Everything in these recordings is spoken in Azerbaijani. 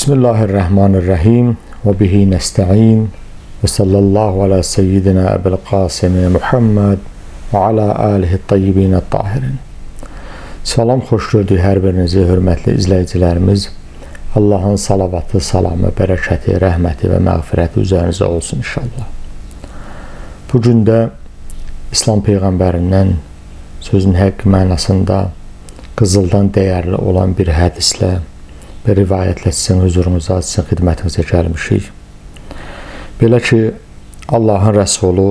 Bismillahirrahmanirrahim ve bihi nesta'in ve sallallahu ala seyyidina Ebu'l Qasimi Muhammed ve ala alihi tayyibin tahirin. Salam, xoş gördük hər birinizi, hörmətli izləyicilərimiz. Allahın salavatı, salamı, bərəkəti, rəhməti və məğfirəti üzərinizə olsun inşallah. Bugün də İslam Peyğəmbərindən sözün həqiq mənasında qızıldan dəyərli olan bir hədislə və rivayətlə sizin huzurunuza, sizin xidmətinizə gəlmişik. Belə ki, Allahın Rəsulu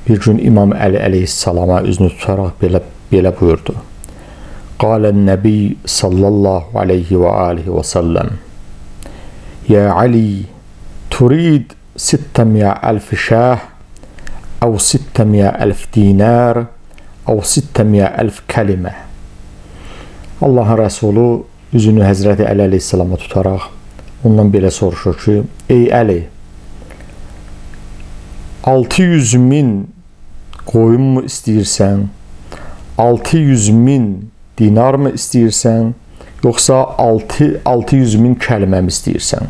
bir gün İmam Əli əleyhissalama üzünü tutaraq belə buyurdu. Qalən Nəbi sallallahu aleyhi və alihi və səlləm: Ya Ali, turid 600,000 şah, əv 600,000 dinar, əv 600,000 kəlimə. Allahın Rəsulu üzünü Həzrəti Əli əleyhissalama tutaraq ondan belə soruşur ki, ey Əli, 600,000 qoyun mu istəyirsən, 600,000 dinar mı istəyirsən, yoxsa 600,000 kəlimə mi istəyirsən?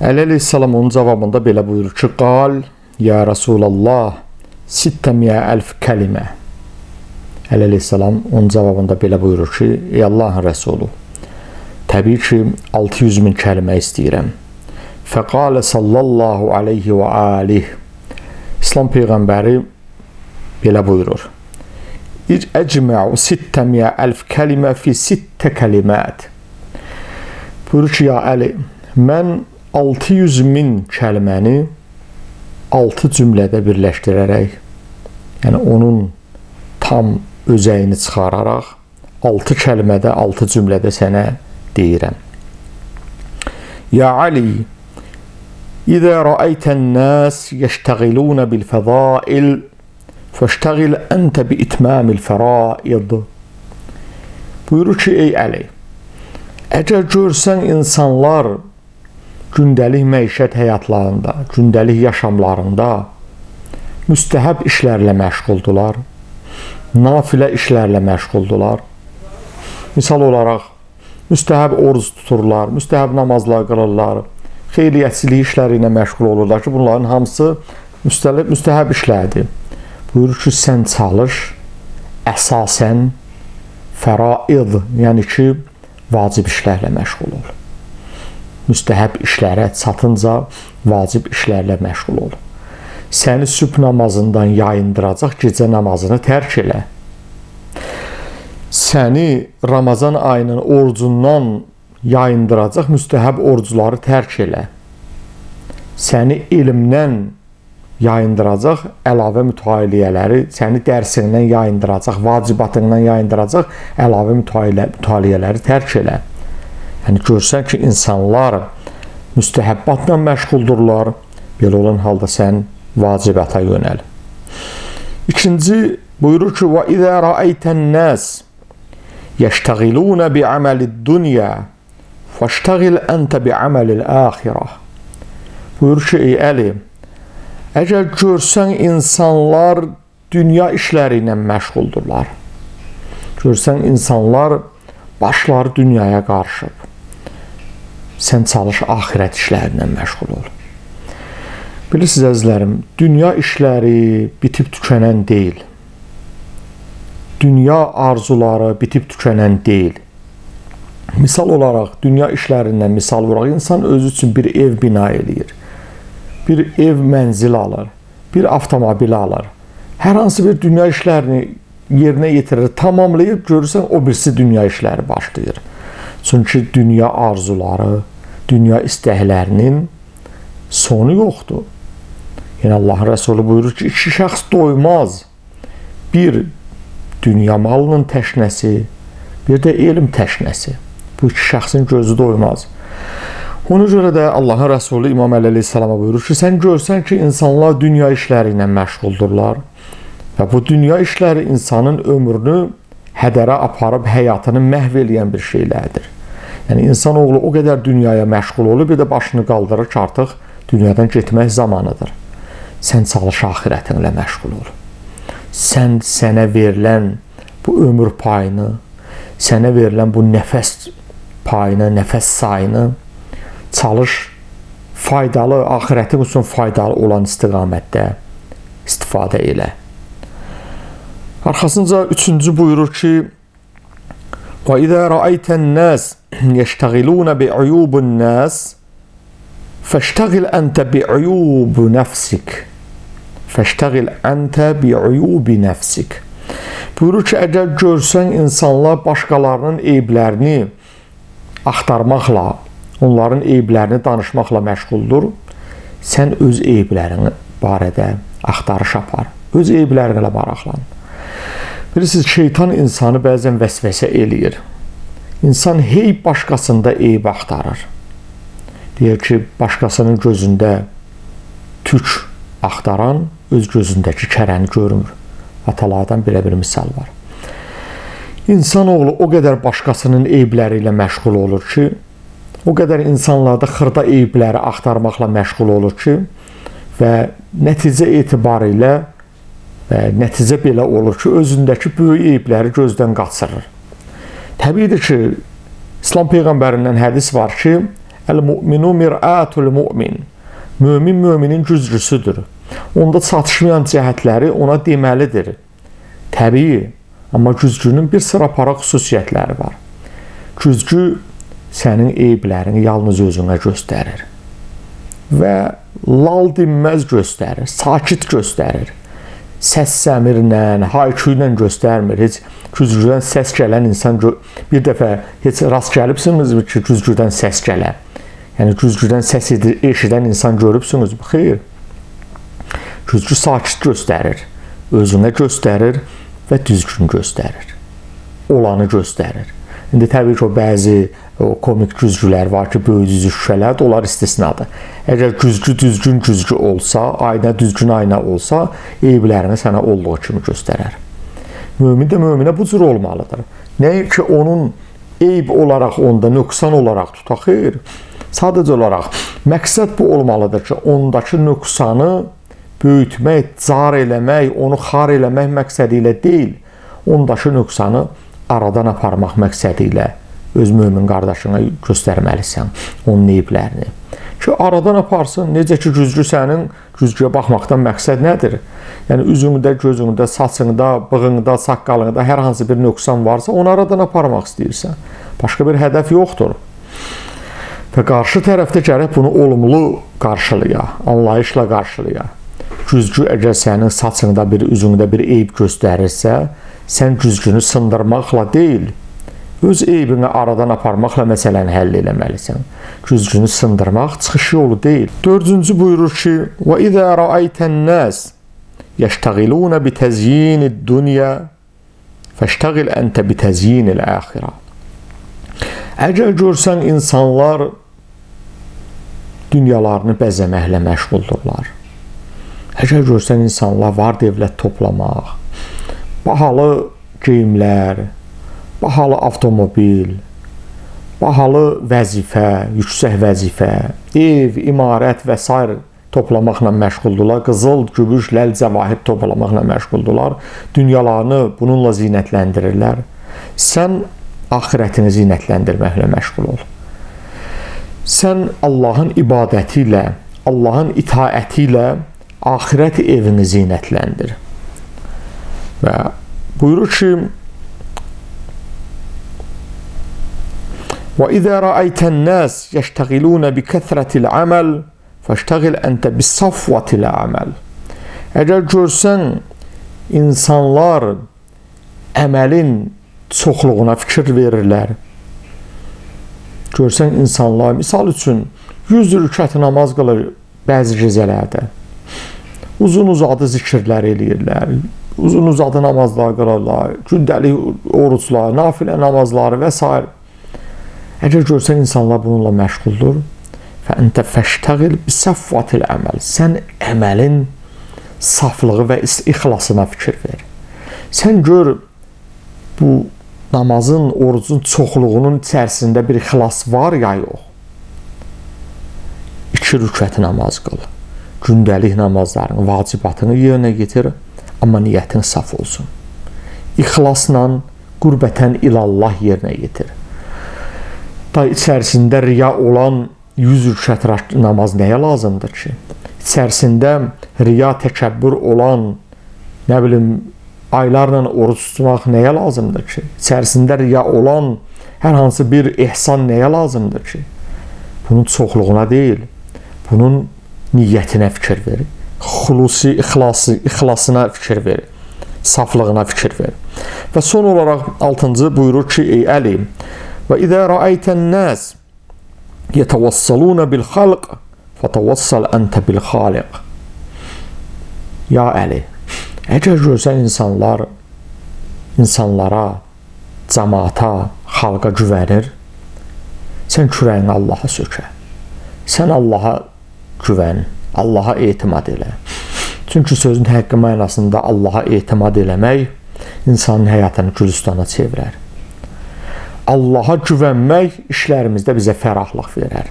Əli əleyhissalam onun cavabında belə buyurur ki, qal, ya Rasulallah, 600,000 kəlimə. Əli əleyhissalam onun cavabında belə buyurur ki, ey Allahın Rəsulu, təbii ki, 600,000 kəlimə istəyirəm. Fəqalə sallallahu aleyhi və alih. İslam Peyğəmbəri belə buyurur. Əcmə'u 600,000 kəlimə fi 6 kəlimət. Buyurur ki, ya Əli, mən 600,000 kəliməni 6 cümlədə birləşdirərək, yəni onun tam özəyini çıxararaq 6 kəlmədə, 6 cümlədə sənə deyirəm. Ya Ali, İzə rəəytən nəs yəştəğilunə bil-fəzail, fəştəğil əntə bi-itmamil fəraid. Buyurur ki, ey Əli, əgər görsən insanlar gündəlik məişət həyatlarında, gündəlik yaşamlarında müstəhəb işlərlə məşğuldular, nafilə işlərlə məşğuldular. Misal olaraq, müstəhəb oruz tuturlar, müstəhəb namazlar qılırlar, xeyriyyətçilik işləri ilə məşğul olurlar ki, bunların hamısı müstəhəb işlərdir. Buyurur ki, sən çalış, əsasən fəraid, yəni ki, vacib işlərlə məşğul ol. Müstəhəb işlərə çatınca vacib işlərlə məşğul ol. Səni sübh namazından yayındıracaq gecə namazını tərk elə. Səni Ramazan ayının orucundan yayındıracaq müstəhəb orucları tərk elə. Səni elmdən yayındıracaq əlavə mütaliələri, səni dərsindən yayındıracaq, vacibatından yayındıracaq əlavə mütaliələri tərk elə. Yəni, görsən ki, insanlar müstəhəbbatla məşğuldurlar, belə olan halda sən vacibata yönəl. İkinci buyurur ki, və izə rəəytən nəs yəştəğilunə bi'əməlid-dünya fəştəğil əntə bi'əməlil-əxirə. Buyurur ki, ey Əli, əgər görsən insanlar dünya işləri ilə məşğuldurlar, görsən insanlar başları dünyaya qarışıb, sən çalış axirət işlərinə məşğul ol. Bilirsiniz əzizlərim, dünya işləri bitib tükənən deyil. Dünya arzuları bitib tükənən deyil. Misal olaraq, dünya işlərindən misal olaraq, insan özü üçün bir ev bina edir, bir ev mənzil alır, bir avtomobil alır. Hər hansı bir dünya işlərini yerinə yetirir, tamamlayıb, görürsən, o birisi dünya işləri başlayır. Çünki dünya arzuları, dünya istəklərinin sonu yoxdur. Yəni, Allah Rəsulü buyurur ki, iki şəxs doymaz. Bir, dünya malının təşnəsi, bir də elm təşnəsi. Bu iki şəxsin gözü doymaz. Ona görə də Allahın Rəsulü İmam Əli əleyhissalama buyurur ki, sən görsən ki, insanlar dünya işləri ilə məşğuldurlar və bu dünya işləri insanın ömrünü hədərə aparıb həyatını məhv eləyən bir şeylərdir. Yəni, insanoğlu o qədər dünyaya məşğul olur, bir də başını qaldırır ki, artıq dünyadan getmək zamanıdır. Sən çalış axirətinlə məşğul ol. Sənə verilən bu ömür payını, sənə verilən bu nəfəs payını, nəfəs sayını çalış, faydalı, axirətin üçün faydalı olan istiqamətdə istifadə elə. Arxasınca üçüncü buyurur ki, وَإِذَا رَأَيْتَ النَّاسِ يَشْتَغِلُونَ بِعُيُوبِ النَّاسِ فَاشْتَغِلْ أَنْتَ بِعُيُوبِ نَفْسِكَ فَاشْتَغِلْ أَنْتَ بِعُيُوبِ نَفْسِكَ Buyurur ki, əgər görsən insanlar başqalarının eyblərini axtarmaqla, onların eyblərini danışmaqla məşğuldur, sən öz eyblərini barədə axtarış apar. Öz eyblərinə maraqlan. Bilirsiniz, şeytan insanı bəzən vəsvəsə eləyir. İnsan hey başqasında eyb axtarır. Deyir ki, başqasının gözündə tük axtaran öz gözündəki kərəni görmür. Atalardan belə bir misal var. İnsanoğlu o qədər başqasının eybləri ilə məşğul olur ki, o qədər insanlarda xırda eybləri axtarmaqla məşğul olur ki, və nəticə etibarilə nəticə belə olur ki, özündəki böyük eybləri gözdən qaçırır. Təbiidir ki, İslam Peyğəmbərindən hədis var ki, Əl-mu'minu mir'atul mu'min. Mömin möminin güzgüsüdür. Onda çatışmayan cəhətləri ona deməlidir. Təbii, amma güzgünün bir sıra para xüsusiyyətləri var. Güzgü sənin eyblərini yalnız özünə göstərir. Və lal dinməz göstərir, sakit göstərir. Səs səmirlə, hayküylə göstərmir. Heç güzgüdən səs gələn insan bir dəfə heç rast gəlibsinizmi ki, güzgüdən səs gələ? Yəni güzgüdən səs eşidən insan görübsünüzmü? Xeyr. Güzgü sakit göstərir, özünə göstərir və düzgün göstərir. Olanı göstərir. İndi təbii ki, o bəzi komik güzgülər var ki, böyük şüşələr, onlar istisnadır. Əgər güzgü düzgün güzgü olsa, ayna düzgün ayna olsa, eyblərini sənə olduğu kimi göstərər. Mömin də möminə bu cür olmalıdır. Nəyə ki, onun eyb olaraq onda nöqsan olaraq tutaq, xeyr. Sadəcə olaraq, məqsəd bu olmalıdır ki, ondakı nöqsanı böyütmək, car eləmək, onu xar eləmək məqsədi ilə deyil, ondakı nöqsanı aradan aparmaq məqsədi ilə öz mömin qardaşına göstərməlisən onun eyblərini. Ki, aradan aparsın, necə ki, güzgü sənin güzgüyə baxmaqdan məqsəd nədir? Yəni, üzündə, gözündə, saçında, bığında, saqqalında hər hansı bir nöqsan varsa, onu aradan aparmaq istəyirsən. Başqa bir hədəf yoxdur. Və qarşı tərəfdə gərək bunu olumlu qarşılaya, anlayışla qarşılaya. Güzgü əgər sənin saçında, üzündə bir eyb göstərirsə, sən güzgünü sındırmaqla deyil, öz eybini aradan aparmaqla məsələni həll eləməlisən. Güzgünü sındırmaq çıxış yolu deyil. Dördüncü buyurur ki, وَإِذَا رَأَيْتَ النَّاسِ يَشْتَغِلُونَ بِتَزْيِينِ الدُّنْيَا فَاشْتَغِلْ أَنْتَ بِتَزْيِينِ الْآخِرَةِ Əgər görsən insanlar dünyalarını bəzəməklə məşğuldurlar. Əgər görsən insanlar var dövlət toplamaq, bahalı geyimlər, bahalı avtomobil, bahalı vəzifə, yüksək vəzifə, ev, imarət və s. toplamaqla məşğuldurlar, qızıl, gümüş, ləl, cəvahir toplamaqla məşğuldurlar, dünyalarını bununla zinətləndirirlər. Sən axirətini zinətləndirməklə məşğul ol. Sən Allahın ibadəti ilə, Allahın itaəti ilə axirət evini zinətləndir. Və buyurur ki, وَإِذَا رَأَيْتَ النَّاسِ يَشْتَغِلُونَ بِكَثْرَةِ الْعَمَلِ فَاشْتَغِلْ أَنْتَ بِصَفْوَةِ الْعَمَلِ Əgər görsən, insanlar əməlin çoxluğuna fikir verirlər. Görsən, insanlar, misal üçün, 100 rükət namaz qılır bəzi gecələrdə. Uzun-uzadı zikirlər eləyirlər, uzun-uzadı namazlar qılırlar, gündəlik oruclar, nafilə namazları və s. Əgər görsən, insanlar bununla məşğuldur, فَأَنْتَ فَاشْتَغِلْ بِصَفْوَةِ الْعَمَلِ Sən əməlin saflığı və ixlasına fikir ver. Sən gör, bu namazın, orucun çoxluğunun içərisində bir ixlas var ya yox. 2 rükət namaz qıl. Gündəlik namazlarını, vacibatını yerinə getir, amma niyyətin saf olsun. İxlasla, qürbətən ilallah yerinə getir. Hətta içərisində riya olan 100 rükət namaz nəyə lazımdır ki? İçərisində riya, təkəbbür olan, nə bilim, aylarla oruç tutmaq nəyə lazımdır ki? İçərisində riya olan hər hansı bir ehsan nəyə lazımdır ki? Bunun çoxluğuna deyil, bunun niyyətinə fikir verir. Xulusi, ixlasına fikir verir. Saflığına fikir verir. Və son olaraq 6-cı buyurur ki, ey Əli, və idə rəaytən nəs yetəvassaluna bil xalq fətəvassal əntə bil xaliq. Ya Əli, əgər görsən insanlara, cəmaata, xalqa güvənir, sən kürəyini Allaha sökə. Sən Allaha güvən, Allaha etimad elə. Çünki sözün həqqi mənasında Allaha etimad eləmək insanın həyatını Gülüstana çevirər. Allaha güvənmək işlərimizdə bizə fərahlıq verər.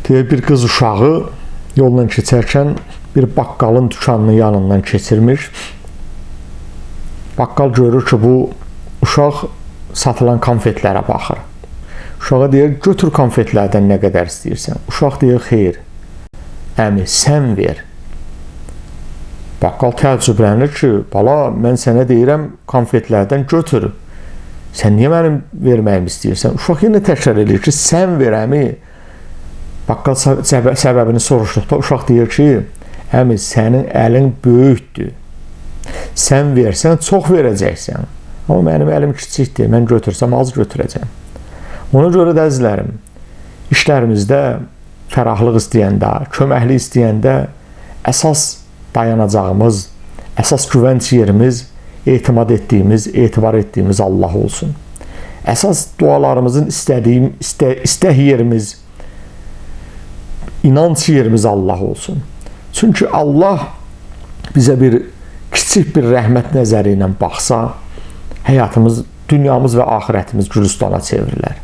Deyək, bir qız uşağı yoldan keçərkən bir baqqalın dükanının yanından keçirmiş. Baqqal görür ki, bu uşaq satılan konfetlərə baxır. Uşağa deyir, götür konfetlərdən nə qədər istəyirsən. Uşaq deyir, xeyr, əmi, sən ver. Baqqal təəccüblənir ki, bala, mən sənə deyirəm, konfetlərdən götür. Sən niyə mənim verməyimi istəyirsən? Uşaq yenə təkrar edir ki, sən ver, əmi. Baqqal səbəbini soruşduqda uşaq deyir ki, əmi, sənin əlin böyükdür. Sən versən, çox verəcəksən. Amma mənim əlim kiçikdir, mən götürsəm, az götürəcəm. Ona görə də əzizlərim, işlərimizdə fərahlıq istəyəndə, köməklik istəyəndə əsas dayanacağımız, əsas güvənc yerimiz, etimad etdiyimiz, etibar etdiyimiz Allah olsun. Əsas dualarımızın istək yerimiz, inanç yerimiz Allah olsun. Çünki Allah bizə bir kiçik bir rəhmət nəzəri ilə baxsa, həyatımız, dünyamız və axirətimiz Gülüstana çevrilər.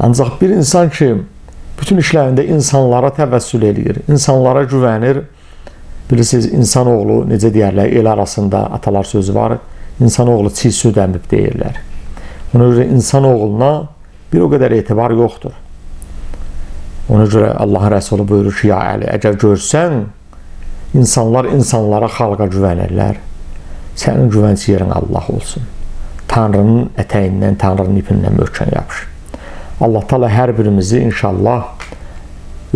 Ancaq bir insan ki, bütün işlərində insanlara təvəssül edir, insanlara güvənir. Bilirsiniz, insanoğlu, necə deyərlər, el arasında atalar sözü var, insanoğlu çiğ süd əmib deyirlər. Ona görə insanoğluna bir o qədər etibar yoxdur. Ona görə Allahın Rəsulü buyurur ki, ya Əli, əgər görsən, insanlar insanlara, xalqa güvənirlər, sənin güvənc yerin Allah olsun. Tanrının ətəyindən, Tanrının ipindən möhkəm yapış. Allah Teala hər birimizi inşallah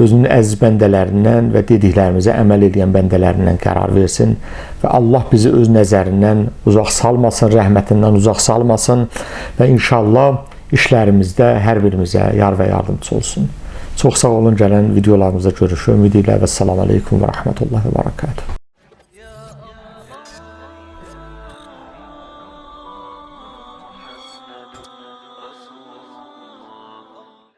özünün əziz bəndələrindən və dediklərimizə əməl edən bəndələrindən qərar versin və Allah bizi öz nəzərindən uzaq salmasın, rəhmətindən uzaq salmasın və inşallah işlərimizdə hər birimizə yar və yardımcı olsun. Çox sağ olun, gələn videolarımızda görüşürük. Ümid ilə və salam aleykum və rəhmətullahi və barakatuhu.